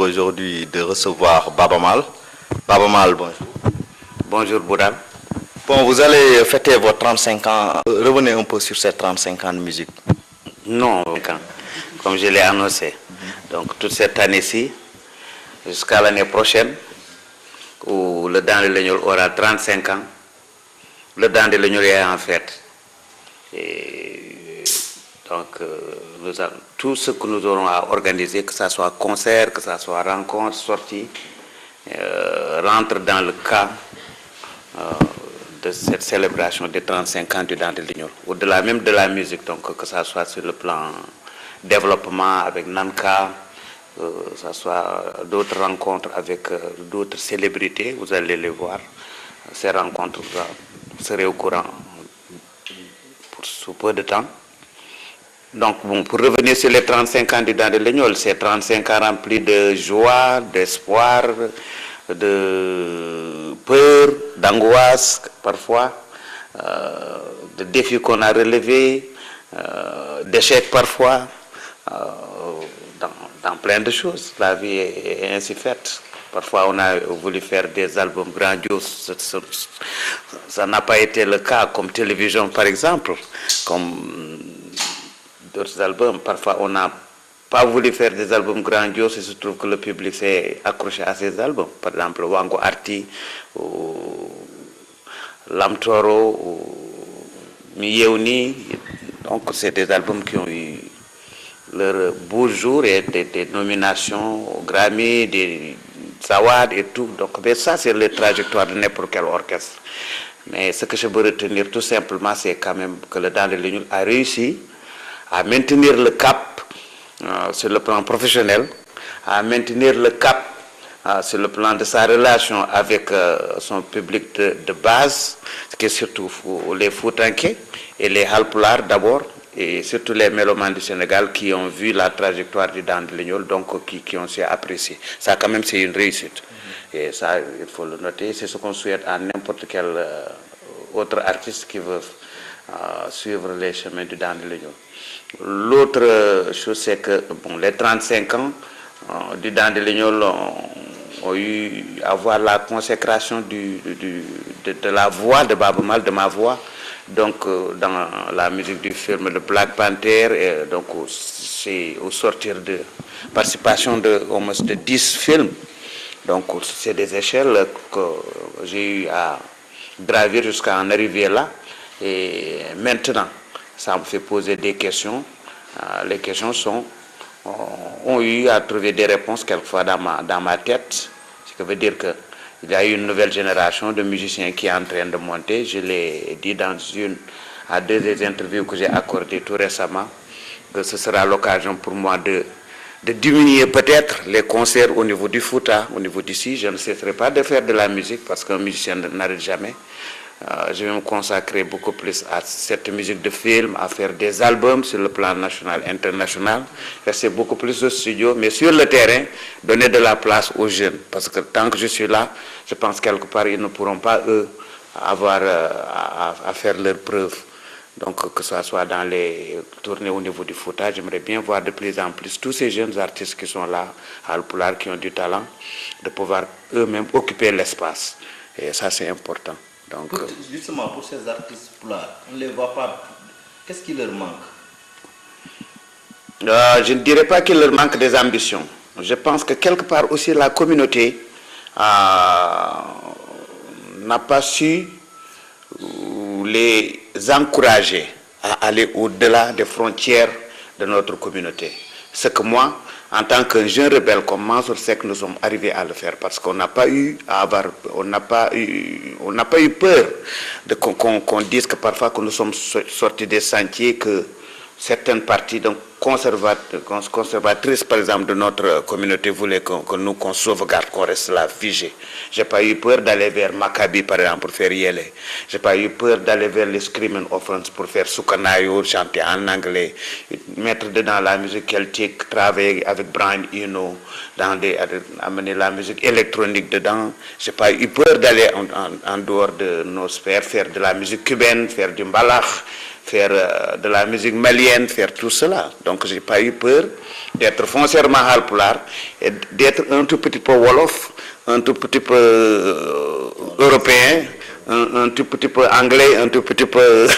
aujourd'hui de recevoir Baba Maal. Baba Maal, bonjour. Bonjour Boudal. Bon, vous allez fêter vos 35 ans. Revenez un peu sur ces 35 ans de musique. Non, comme je l'ai annoncé. Donc toute cette année-ci, jusqu'à l'année prochaine, où le Dent de Legnol aura 35 ans, le Dent de Legnol est en fête. Et donc, tout ce que nous aurons à organiser, que ce soit concert, que ce soit rencontre, sortie, rentre dans le cas de cette célébration des 35 ans du Dent de Legnol. Au-delà même de la musique, donc que ce soit sur le plan développement avec Nanka, que ce soit d'autres rencontres avec d'autres célébrités, vous allez les voir. Ces rencontres seraient au courant sous peu de temps. Donc, bon, pour revenir sur les 35 ans du Dent de Legnol, c'est 35 ans remplis de joie, d'espoir, de peur, d'angoisse parfois, de défis qu'on a relevés, d'échecs parfois, dans plein de choses. La vie est ainsi faite. Parfois, on a voulu faire des albums grandioses. Ça n'a pas été le cas, comme Télévision, par exemple, comme d'autres albums. Parfois, on n'a pas voulu faire des albums grandioses et se trouve que le public s'est accroché à ces albums. Par exemple, Wango Arti, ou Lamtoro, ou Miyeuni. Donc, c'est des albums qui ont eu leur beau jour et des nominations au Grammy, des Award et tout. Donc, ça, c'est la trajectoire de n'importe quel orchestre. Mais ce que je veux retenir tout simplement, c'est quand même que le Dent de Legnol a réussi à maintenir le cap sur le plan professionnel, à maintenir le cap sur le plan de sa relation avec son public de base, qui est surtout les Foutanké et les Halpulaar d'abord, et surtout les mélomanes du Sénégal qui ont vu la trajectoire du Dent de Legnol, donc qui ont su apprécier. Ça, quand même, c'est une réussite. Et ça, il faut le noter. C'est ce qu'on souhaite à n'importe quel autre artiste qui veut suivre les chemins du Dent de Legnol. L'autre chose, c'est que bon, les 35 ans du Dent de Legnol ont eu à voir la consécration de la voix de Baba Maal, de ma voix, donc dans la musique du film de Black Panther, et donc c'est au sortir de participation de au moins de 10 films. Donc c'est des échelles que j'ai eu à gravir jusqu'à en arriver là. Et maintenant, ça me fait poser des questions. Les questions ont eu à trouver des réponses quelquefois dans ma tête. Ce qui veut dire qu'il y a eu une nouvelle génération de musiciens qui est en train de monter. Je l'ai dit à deux des interviews que j'ai accordées tout récemment, que ce sera l'occasion pour moi de diminuer peut-être les concerts au niveau du Fouta, au niveau d'ici. Je ne cesserai pas de faire de la musique parce qu'un musicien n'arrête jamais. Je vais me consacrer beaucoup plus à cette musique de film, à faire des albums sur le plan national, international, rester beaucoup plus au studio, mais sur le terrain, donner de la place aux jeunes. Parce que tant que je suis là, je pense quelque part, ils ne pourront pas, eux, avoir à faire leurs preuves. Donc, que ce soit dans les tournées au niveau du Fouta, j'aimerais bien voir de plus en plus tous ces jeunes artistes qui sont là, à Halpulaar, qui ont du talent, de pouvoir eux-mêmes occuper l'espace. Et ça, c'est important. Donc, justement, pour ces artistes-là, on ne les voit pas. Qu'est-ce qui leur manque? Je ne dirais pas qu'il leur manque des ambitions. Je pense que quelque part aussi la communauté n'a pas su les encourager à aller au-delà des frontières de notre communauté. Ce que moi, en tant qu'un jeune rebelle comme Mansour Seck, nous sommes arrivés à le faire parce qu'on n'a pas eu peur qu'on dise que parfois que nous sommes sortis des sentiers, que certaines parties donc conservatrices, par exemple, de notre communauté voulaient qu'on sauvegarde, qu'on reste là, figé. Je n'ai pas eu peur d'aller vers Maccabi, par exemple, pour faire Yele. Je n'ai pas eu peur d'aller vers les Screaming Orphans pour faire Sukanayo, chanter en anglais, mettre dedans la musique celtique, travailler avec Brian Eno, amener la musique électronique dedans. Je n'ai pas eu peur d'aller en dehors de nos sphères, faire de la musique cubaine, faire du mbalach, faire de la musique malienne, faire tout cela. Donc j'ai pas eu peur d'être foncièrement halpulaar et d'être un tout petit peu wolof, un tout petit peu européen, un tout petit peu anglais, un tout petit peu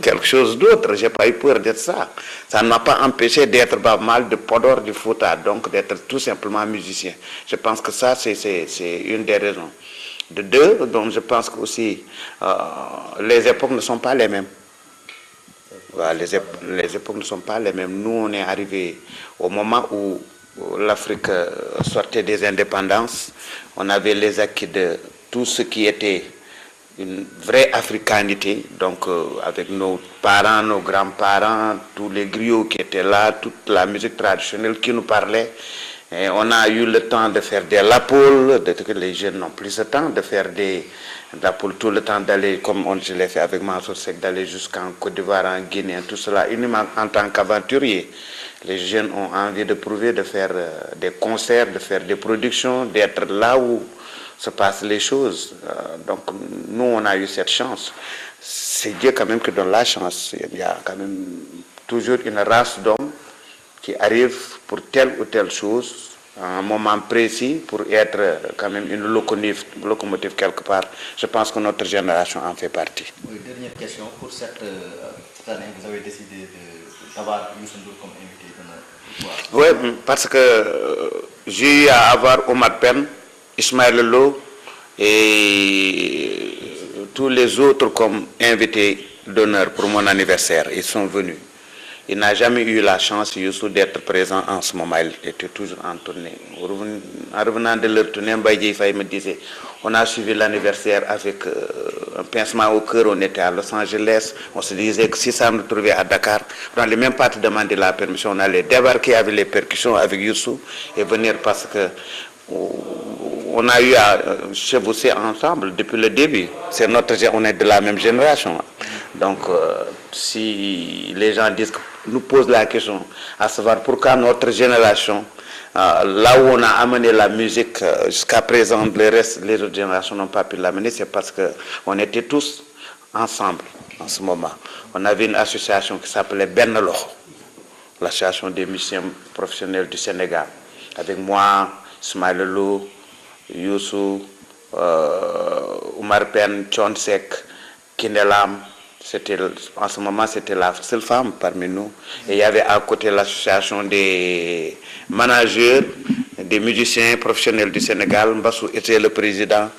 quelque chose d'autre. J'ai pas eu peur d'être ça. Ça ne m'a pas empêché d'être mal de Podor, du Fouta, donc d'être tout simplement musicien. Je pense que ça, c'est une des raisons. De deux, donc je pense que aussi les époques ne sont pas les mêmes. Voilà, les époques ne sont pas les mêmes. Nous, on est arrivé au moment où l'Afrique sortait des indépendances. On avait les acquis de tout ce qui était une vraie africanité, donc avec nos parents, nos grands-parents, tous les griots qui étaient là, toute la musique traditionnelle qui nous parlait. Et on a eu le temps de faire des lapoules, les jeunes n'ont plus ce temps de faire des lapoules, tout le temps d'aller, comme je l'ai fait avec Mansour Seck, d'aller jusqu'en Côte d'Ivoire, en Guinée, tout cela, uniquement en tant qu'aventurier. Les jeunes ont envie de prouver, de faire des concerts, de faire des productions, d'être là où se passent les choses. Donc nous, on a eu cette chance. C'est Dieu quand même qui donne la chance. Il y a quand même toujours une race d'hommes qui arrive pour telle ou telle chose, à un moment précis, pour être quand même une locomotive quelque part. Je pense que notre génération en fait partie. Oui, dernière question. Pour cette année, vous avez décidé d'avoir Youssou N'Dour comme invité. Oui, parce que j'ai eu à avoir Omar Pène, Ismaël Lô et tous les autres comme invités d'honneur pour mon anniversaire. Ils sont venus. Il n'a jamais eu la chance, Youssou, d'être présent en ce moment. Il était toujours en tournée. En revenant de leur tournée, Mbaye Faye me disait, on a suivi l'anniversaire avec un pincement au cœur, on était à Los Angeles. On se disait que si ça nous trouvait à Dakar, on n'allait même pas te demander la permission, on allait débarquer avec les percussions avec Youssou et venir parce que on a eu à chevaucher ensemble depuis le début. On est de la même génération. Donc, si les gens disent, nous posent la question, à savoir pourquoi notre génération, là où on a amené la musique jusqu'à présent, les autres générations n'ont pas pu l'amener, c'est parce qu'on était tous ensemble en ce moment. On avait une association qui s'appelait Bennelo, l'association des musiciens professionnels du Sénégal, avec moi, Ismaël Lô, Youssou, Omar Pène, Thione Seck, Kiné Lam. En ce moment, c'était la seule femme parmi nous. Et il y avait à côté l'association des managers, des musiciens professionnels du Sénégal. Mbassou était le président.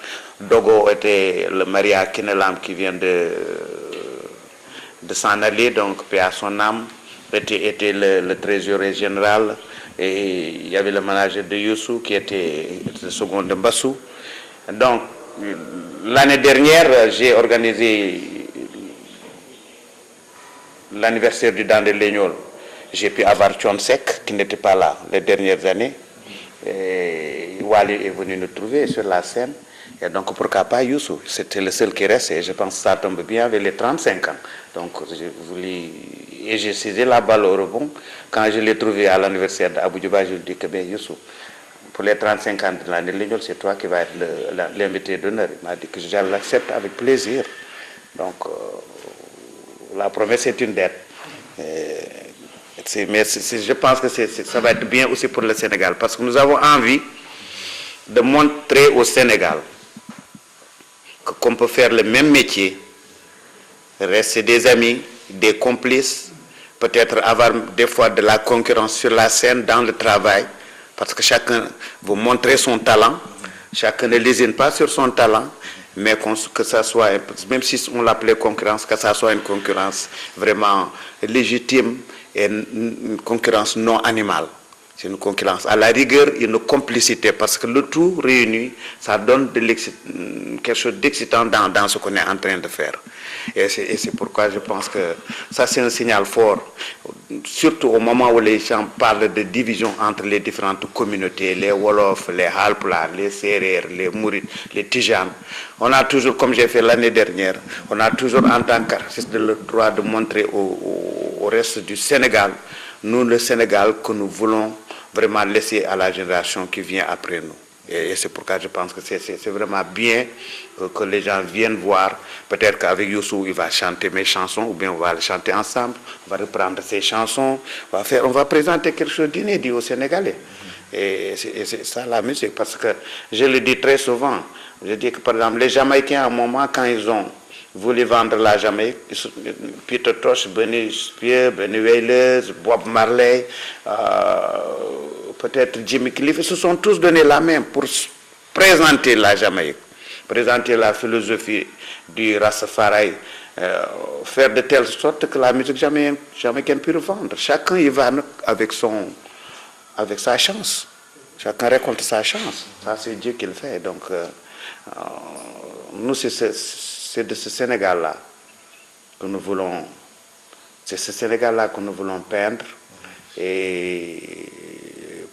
Dogo était le mari à Kiné Lam qui vient de s'en aller, donc paix à son âme. Était le trésorier général. Et il y avait le manager de Youssou qui était le second de Mbassou. Donc, l'année dernière, j'ai organisé l'anniversaire du Dan de Légnol. J'ai pu avoir Thione Seck qui n'était pas là les dernières années. Et Wally est venu nous trouver sur la scène. Et donc pourquoi pas Youssou? C'était le seul qui reste et je pense que ça tombe bien avec les 35 ans. Donc j'ai saisi la balle au rebond. Quand je l'ai trouvé à l'anniversaire d'Abou Djouba, je lui ai dit que bien Youssou, pour les 35 ans de l'année Légnol, c'est toi qui vas être l'invité d'honneur. Il m'a dit que je l'accepte avec plaisir. Donc la promesse est une dette. Mais je pense que ça va être bien aussi pour le Sénégal parce que nous avons envie de montrer au Sénégal qu'on peut faire le même métier, rester des amis, des complices, peut-être avoir des fois de la concurrence sur la scène, dans le travail, parce que chacun veut montrer son talent, chacun ne lésine pas sur son talent, mais que ça soit, même si on l'appelait concurrence, que ça soit une concurrence vraiment légitime et une concurrence non animale. C'est une concurrence. À la rigueur, une complicité, parce que le tout réuni, ça donne quelque chose d'excitant dans ce qu'on est en train de faire. Et c'est pourquoi je pense que ça, c'est un signal fort, surtout au moment où les gens parlent de division entre les différentes communautés, les Wolofs, les Halpulaar, les Serer, les Mourides, les Tijanes. On a toujours, comme j'ai fait l'année dernière, on a toujours en tant qu'artiste le droit de montrer au reste du Sénégal, nous le Sénégal, que nous voulons vraiment laisser à la génération qui vient après nous. Et c'est pourquoi je pense que c'est vraiment bien que les gens viennent voir. Peut-être qu'avec Youssou, il va chanter mes chansons, ou bien on va les chanter ensemble, on va reprendre ses chansons, on va présenter quelque chose d'inédit aux Sénégalais. Et c'est ça la musique, parce que je le dis très souvent. Je dis que par exemple, les Jamaïcains, à un moment, quand ils ont voulu vendre la Jamaïque, Peter Tosh, Benny Spears, Benny Wailers, Bob Marley, peut-être Jimmy Cliff, ils se sont tous donné la main pour présenter la Jamaïque, présenter la philosophie du Rastafari, faire de telle sorte que la musique jamaïcaine puisse vendre. Chacun y va avec sa chance. Chacun récolte sa chance. Ça, c'est Dieu qui le fait. Donc, nous, c'est de ce Sénégal-là que nous voulons, c'est ce Sénégal-là que nous voulons peindre et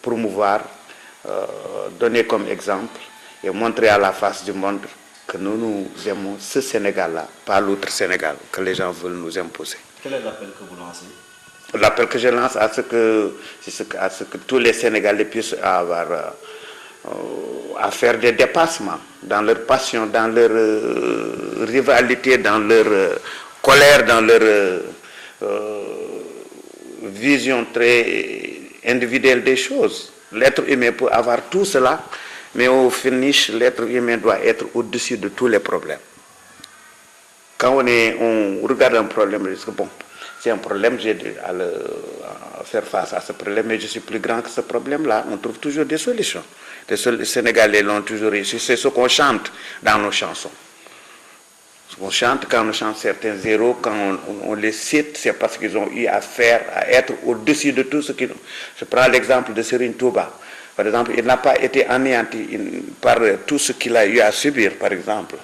promouvoir, donner comme exemple et montrer à la face du monde que nous aimons ce Sénégal-là, pas l'autre Sénégal que les gens veulent nous imposer. Quel est l'appel que vous lancez? L'appel que je lance à ce que tous les Sénégalais puissent avoir à faire des dépassements dans leur passion, dans leur rivalité, dans leur colère, dans leur vision très individuelle des choses. L'être humain peut avoir tout cela, mais au finish, l'être humain doit être au-dessus de tous les problèmes. Quand on regarde un problème, on dit que bon, c'est un problème, j'ai à faire face à ce problème, mais je suis plus grand que ce problème-là. On trouve toujours des solutions. Les Sénégalais l'ont toujours réussi. C'est ce qu'on chante dans nos chansons. Ce qu'on chante quand on chante certains héros, quand on les cite, c'est parce qu'ils ont eu à être au-dessus de tout ce qu'ils ont. Je prends l'exemple de Serigne Touba. Par exemple, il n'a pas été anéanti par tout ce qu'il a eu à subir, par exemple.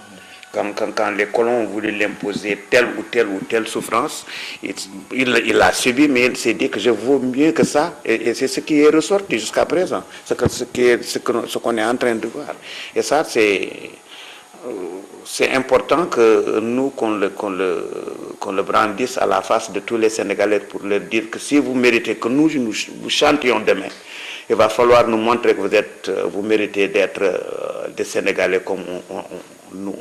Quand les colons ont voulu l'imposer telle ou telle souffrance, il l'a subi, mais il s'est dit que je vaux mieux que ça. Et c'est ce qui est ressorti jusqu'à présent, ce qu'on est en train de voir. Et ça, c'est important que nous, qu'on le brandisse à la face de tous les Sénégalais pour leur dire que si vous méritez que nous chantions demain, il va falloir nous montrer que vous méritez d'être des Sénégalais comme nous.